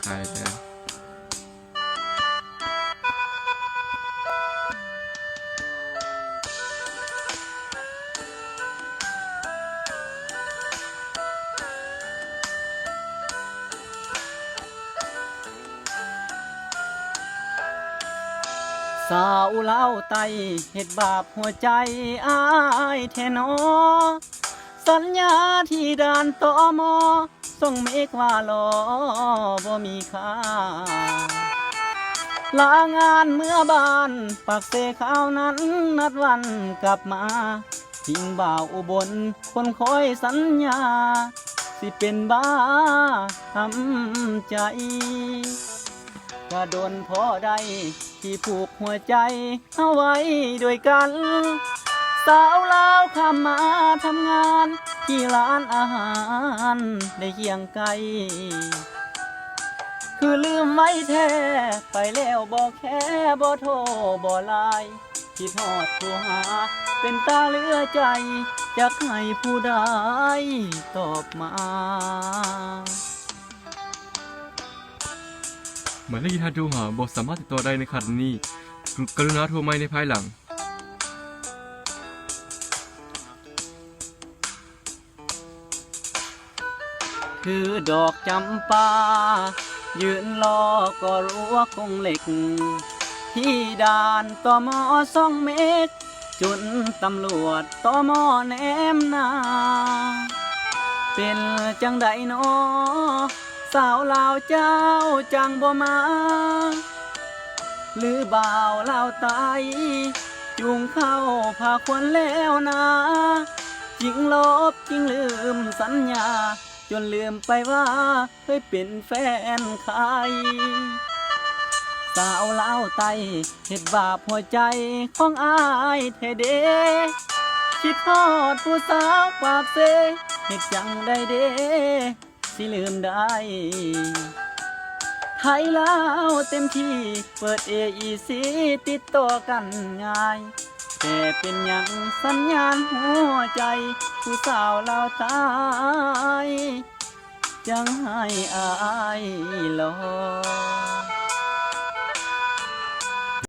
ตายแล้วสาวเล่าไตเฮ็ดบาปหัวใจอายแท้นอสัญญาที่ด่านตมส่งเมฆว่าลอบ่มีค่าลางานเมื่อบ้านปากเสข้าวนั้นนัดวันกลับมาทิ้งบ่าวอุบลคนคอยสัญญาสิเป็นบ้าทำใจก็โดนพอได้ที่ผูกหัวใจเอาไว้ด้วยกันสาวลาวข้ามมาทำงานที่ร้านอาหารได้เคียงไกลคือลืมไว้แท้ไปแล้วบอกแค่บ่โทรบ่ไลน์คิดฮอดโทรหาเป็นตาเหลือใจจะให้ผู้ใดตอบมา หมายเลขที่ท่านโทรหาบ่สามารถติดต่อได้ในขณะนี้กรุณาโทรใหม่ในภายหลังคือดอกจำปายืนรอก็รั้วคงเหล็กที่ด่านตม2 เมตรจนตำรวจตมแนมหน้าเป็นจังใดนอสาวลาวเจ้าจังบ่มาหรือบ่าวลาวตายจุงเข้าพาควนแล้วนะจริงลบจริงลืมสัญญาจนลืมไปว่าเคยเป็นแฟนใครสาวลาวไตเฮ็ดบาปหัวใจของอายเทเดคิดทอดผู้สาวปากเซเฮ็ดจังได้เดสิลืมได้ไทยลาวเต็มที่เปิด AEC ติดต่อกันง่ายแต่เป็นอย่างสัญญาณหัวใจผู้สาวลาวตายจังให้อายรอ